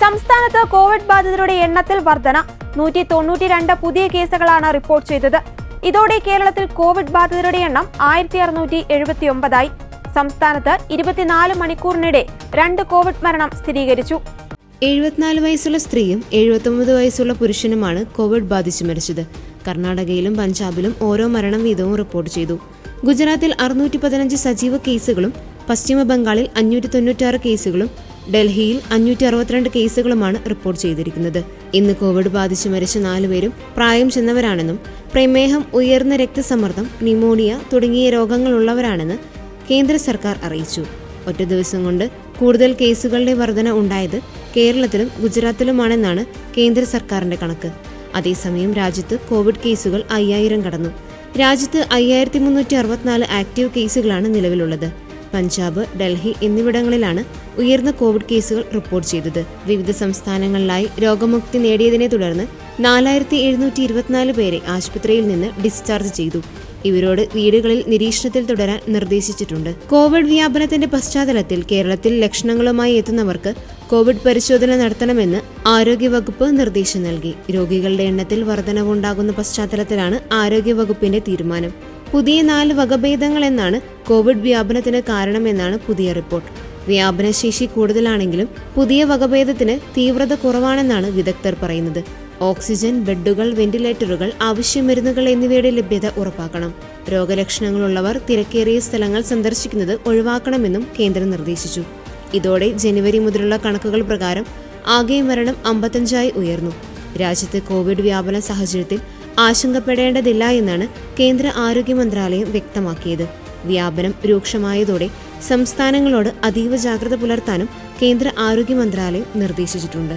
സംസ്ഥാനത്ത് കോവിഡ് ബാധിതരുടെ എണ്ണത്തിൽ വർധന. 192 പുതിയ കേസുകളാണ് റിപ്പോർട്ട് ചെയ്തത്. ഇതോടെ കേരളത്തിൽ കോവിഡ് ബാധിതരുടെ എണ്ണം 1679ആയി. സംസ്ഥാനത്ത് 24 മണിക്കൂറിനിടെ 2 കോവിഡ് മരണം സ്ഥിരീകരിച്ചു. 74 വയസ്സുള്ള സ്ത്രീയും 79 വയസ്സുള്ള പുരുഷനുമാണ് കോവിഡ് ബാധിച്ച് മരിച്ചത്. കർണാടകയിലും പഞ്ചാബിലും ഓരോ മരണം വീതവും റിപ്പോർട്ട് ചെയ്തു. ഗുജറാത്തിൽ 615 സജീവ കേസുകളും പശ്ചിമ ബംഗാളിൽ 596 കേസുകളും ഡൽഹിയിൽ 562 കേസുകളുമാണ് റിപ്പോർട്ട് ചെയ്തിരിക്കുന്നത്. ഇന്ന് കോവിഡ് ബാധിച്ച് മരിച്ച 4 പേരും പ്രായം ചെന്നവരാണെന്നും പ്രമേഹം, ഉയർന്ന രക്തസമ്മർദ്ദം, ന്യൂമോണിയ തുടങ്ങിയ രോഗങ്ങളുള്ളവരാണെന്ന് കേന്ദ്ര സർക്കാർ അറിയിച്ചു. ഒറ്റ ദിവസം കൊണ്ട് കൂടുതൽ കേസുകളുടെ വർധന ഉണ്ടായത് കേരളത്തിലും ഗുജറാത്തിലുമാണെന്നാണ് കേന്ദ്ര സർക്കാരിന്റെ കണക്ക്. അതേസമയം രാജ്യത്ത് കോവിഡ് കേസുകൾ 5000 കടന്നു. രാജ്യത്ത് 5364 ആക്റ്റീവ് കേസുകളാണ് നിലവിലുള്ളത്. പഞ്ചാബ്, ഡൽഹി എന്നിവിടങ്ങളിലാണ് ഉയർന്ന കോവിഡ് കേസുകൾ റിപ്പോർട്ട് ചെയ്തത്. വിവിധ സംസ്ഥാനങ്ങളിലായി രോഗമുക്തി നേടിയതിനെ തുടർന്ന് 4724 പേരെ ആശുപത്രിയിൽ നിന്ന് ഡിസ്ചാർജ് ചെയ്തു. ഇവരോട് വീടുകളിൽ നിരീക്ഷണത്തിൽ തുടരാൻ നിർദ്ദേശിച്ചിട്ടുണ്ട്. കോവിഡ് വ്യാപനത്തിന്റെ പശ്ചാത്തലത്തിൽ കേരളത്തിൽ ലക്ഷണങ്ങളുമായി എത്തുന്നവർക്ക് കോവിഡ് പരിശോധന നടത്തണമെന്ന് ആരോഗ്യവകുപ്പ് നിർദ്ദേശം നൽകി. രോഗികളുടെ എണ്ണത്തിൽ വർധനവുണ്ടാകുന്ന പശ്ചാത്തലത്തിലാണ് ആരോഗ്യവകുപ്പിന്റെ തീരുമാനം. പുതിയ 4 വകഭേദങ്ങൾ എന്നാണ് കോവിഡ് വ്യാപനത്തിന് കാരണമെന്നാണ് പുതിയ റിപ്പോർട്ട്. വ്യാപനശേഷി കൂടുതലാണെങ്കിലും പുതിയ വകഭേദത്തിന് തീവ്രത കുറവാണെന്നാണ് വിദഗ്ധർ പറയുന്നത്. ഓക്സിജൻ, ബെഡുകൾ, വെന്റിലേറ്ററുകൾ, ആവശ്യ മരുന്നുകൾ എന്നിവയുടെ ലഭ്യത ഉറപ്പാക്കണം. രോഗലക്ഷണങ്ങളുള്ളവർ തിരക്കേറിയ സ്ഥലങ്ങൾ സന്ദർശിക്കുന്നത് ഒഴിവാക്കണമെന്നും കേന്ദ്രം നിർദ്ദേശിച്ചു. ഇതോടെ ജനുവരി മുതലുള്ള കണക്കുകൾ പ്രകാരം ആകെ മരണം 55ആയി ഉയർന്നു. രാജ്യത്ത് കോവിഡ് വ്യാപന സാഹചര്യത്തിൽ ആശങ്കപ്പെടേണ്ടതില്ല എന്നാണ് കേന്ദ്ര ആരോഗ്യ മന്ത്രാലയം വ്യക്തമാക്കിയത്. വ്യാപനം രൂക്ഷമായതോടെ സംസ്ഥാനങ്ങളോട് അതീവ ജാഗ്രത പുലർത്താനും കേന്ദ്ര ആരോഗ്യ മന്ത്രാലയം നിർദ്ദേശിച്ചിട്ടുണ്ട്.